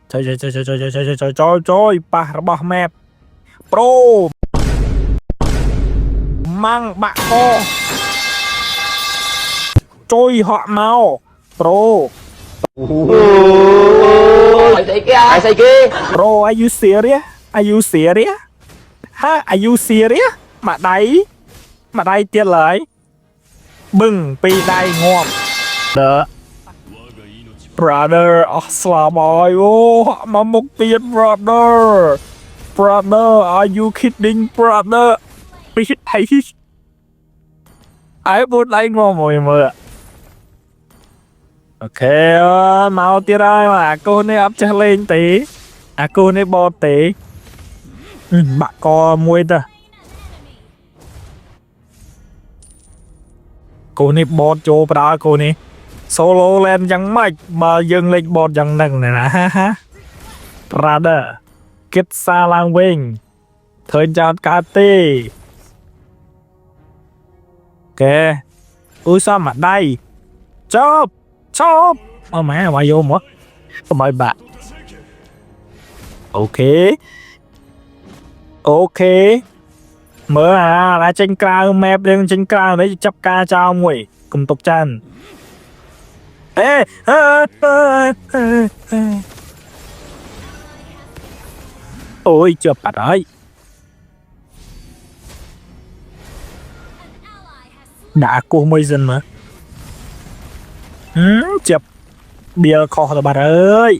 trời bàរបស់ map pro mang bạ co trôi họ mau pro Ai say kia pro are you serious ha are you serious mà đáy tiết lời bừng pi đáy ngọt đỡ brother aslam ơi ô họ mà một tiền brother are you kidding brother pi hay ai muốn đánh ngon mồi mờ ok mau tiết ơi mà cô này ấp chắc lên tí cô này bò tí bạn co muối ta cô này bò cho bà cô này solo lên chẳng mạch mà dừng lên bò chẳng nâng này nè ha brother kết xa lang vinh thời gian cá tê ok ui sao mặt đây chop mẹ mà vô mất mời bạn ok mở là tranh cao map lên tranh cao đấy chấp ca trao mùi cùng tục chân ê ôi chưa bắt đấy đã cô mới dân mà chụp bia kho rồi bà ơi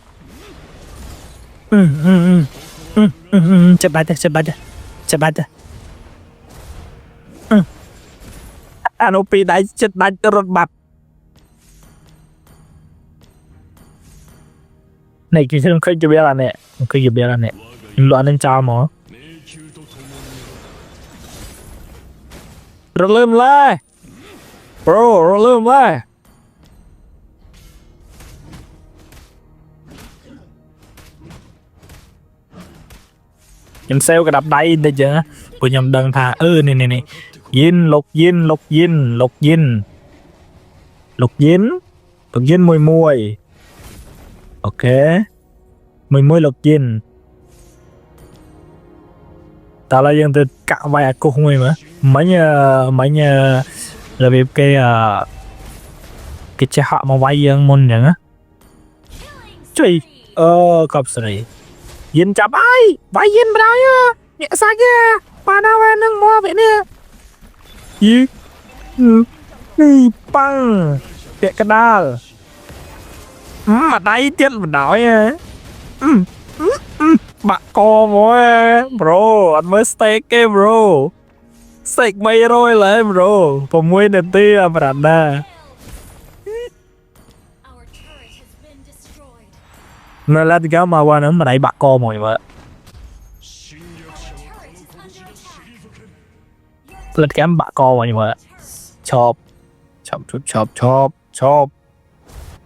chụp bài cho Anopi đáy chết đáy rốt bạc này kì không khơi cho biết là nè loạn lên chào mà rồi lơm lại bro em sale cái đập đáy đây chứ của nhầm đằng thà này lục dinh mùi ok mùi lục dinh tao là dân từ cạo vài cô không mà mấy nhà là vì cái chế họ mà vay dân môn nhận á trời cọp sợi dinh chắp ai vay dinh vào đó nhẹ sao kia bà nào về nâng mua vậy nè gì băng tiện cái đa mà đáy tiết mà nói bạn co mối bro anh mới steak cái bro steak mày rồi lại bro còn mùi nền ti à bà đàn đà nó là cái mà qua nữa mà đáy bạn co mồi mà lên cái bạ co mà nhưng mà chop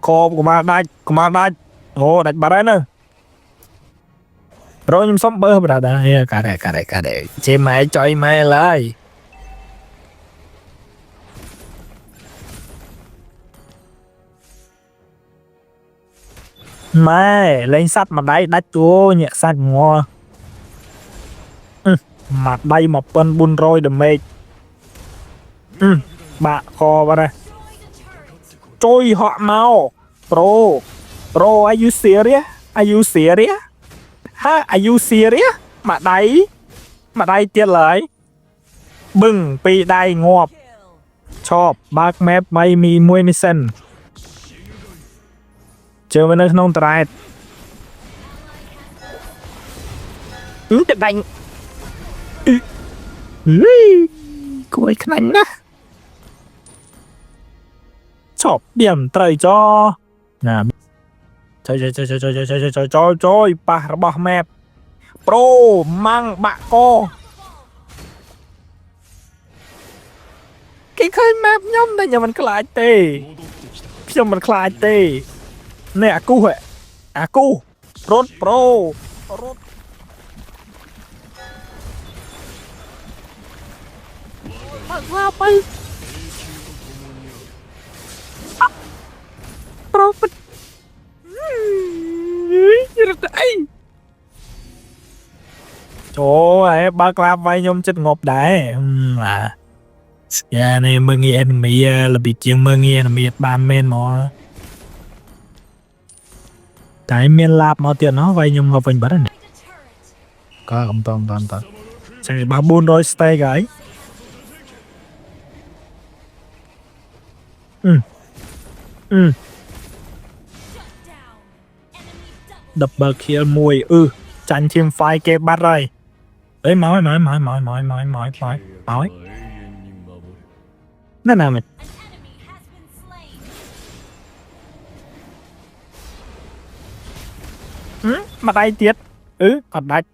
co của mà đai ô đánh bà đấy nè rồi nhưng sống bơ bà đây cả đây chế máy cho mày lại mày lên sắt mà đáy đắt chúa nhẹ sắt ngon mặt đây một bên bun rồi đầm mệt bạ kho vào đây trôi họ mau pro are you serious ha are you serious mà đáy tiết lời bừng pi đáy ngọt chop bác map mày mi mùi mi sen chờ bên nơi nông trại được đánh cuối khăn á chọc điểm trời cho nè trời bàរបស់ map pro mang bạ co cái khơi map nhóm này nhà mình có lại tê cho mình khai tê nè cu rốt pro rốt sao bay pro trời ơi ba clap vai nhôm chết ngộp đái à dạ này mơ nghe enemy là bị chiếng mơ nghe enemy ba men mà cái miền lạp mà tiền nó vai nhôm ngộp vinh bắn này có không toàn chạy ba buôn rồi stay gái ừ double kill mùi tranh thêm phai kê bắt rồi ấy nói nó nào mình mặt ai tiết còn đạch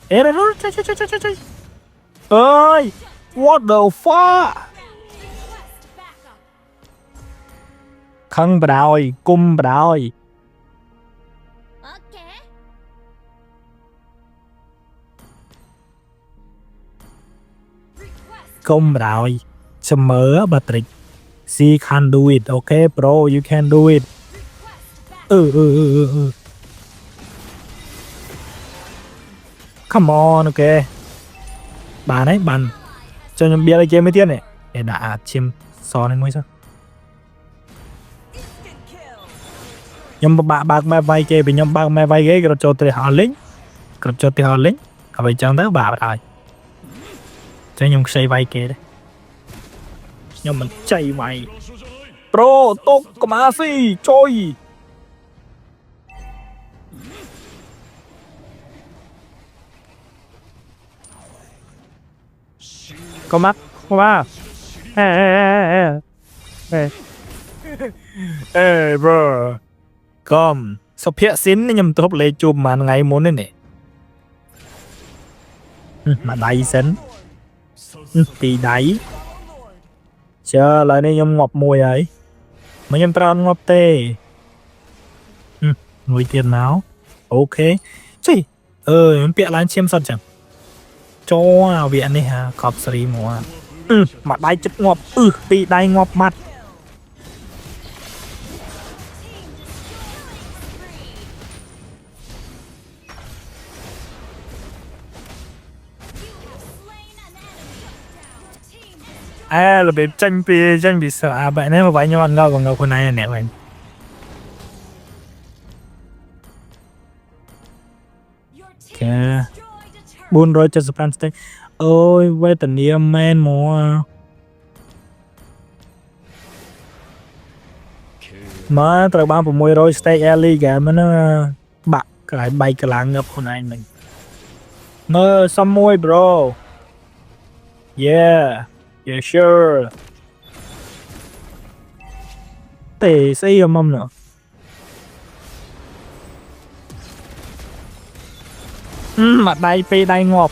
ê rồi chơi ơi what the fuck khăn bà đòi cung bà đòi cung bà đòi mở bà trịch she can do it okay bro you can do it come on ok bà đấy bàn cho nhóm bia chơi mấy tiếng này để đã chim so lên ngôi sao nhóm bạc mẹ vay chơi bị nhóm bạc mẹ vay ghế rồi cho tôi họ lính họ phải chẳng tới bà rồi cho nhóm xây vay kia đấy nhóm mình chạy mày pro tốt có má gì trôi có mắt có ba ê bro com sao phía xin nhầm tốt lấy chùm mà ngày muốn đấy nè mà đầy xin thì đáy chờ lại đây nhầm ngọt mùi ấy mà nhầm tròn ngọt tê nuôi tiền nào ok chị nhầm bịa lán chiêm sẵn chẳng cho nào viện đi ha cọp sri mùa mặt đáy chất ngọt bị đáy ngọt mặt là bị tranh bị sợ bạn ấy mà vậy nhưng mà ngầu còn ngầuคนnày nè bạn ok buôn rồi cho span stake ôi với tình yêu man mùa mà trời ban của mùi rồi stake alley cả mà nó bạc cái bay cái làng ngậpคนnày mình mơ xong mùi bro yeah sure tệ xây ở mâm nữa mặt đây phi đây ngọt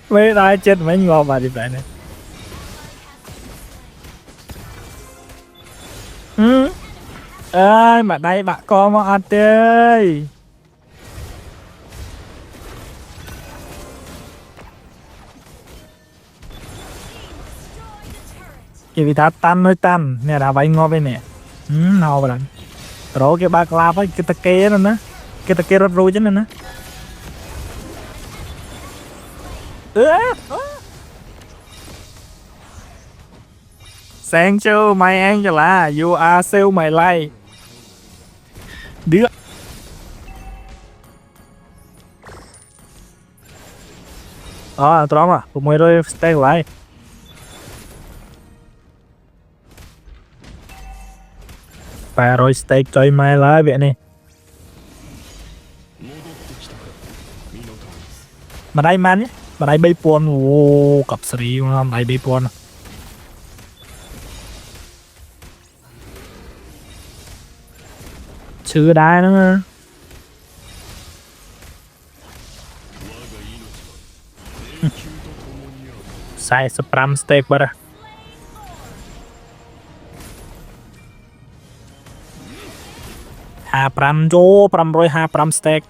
mấy đây chết mấy ngọt mà đi vậy này ơi mà đây bạn con mà ăn tươi cái vị thát tan nói tan nè đã vậy ngon bên nè nào bạn rồi cái bạc la với cái ta kê rồi nè cái ta kê rất rồi chứ nè sang châu mày ăn cho là you are siêu mày lay đứa trống à tụi mày rồi stay lại và rồi stay chơi mày lại vậy này mà đây man nhé mà đây bay pon cặp sri mà đây bay pon chưa đai nữa sai spam stake bơ hà pram vô pram rồi hà pram stake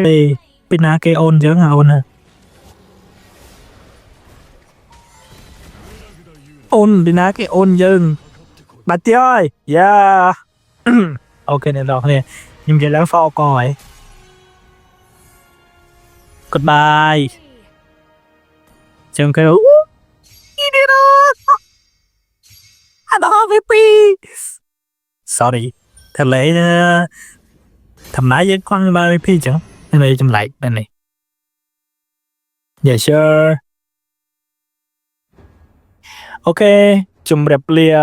Ê, pina cái ôn chứ hả ôn à. Ôn pina cái ôn dừng. Bà chơi. Yeah. Ok nè rồi nè. Nhưng giờ lãng phó coi. Goodbye. Chừng kêu. You did it. I love it, please. Sorry. Thật lẽ thầm nãy với con 30p chẳng. Đây này trong lại đây này. Yeah sure. Ok, chùm rep lia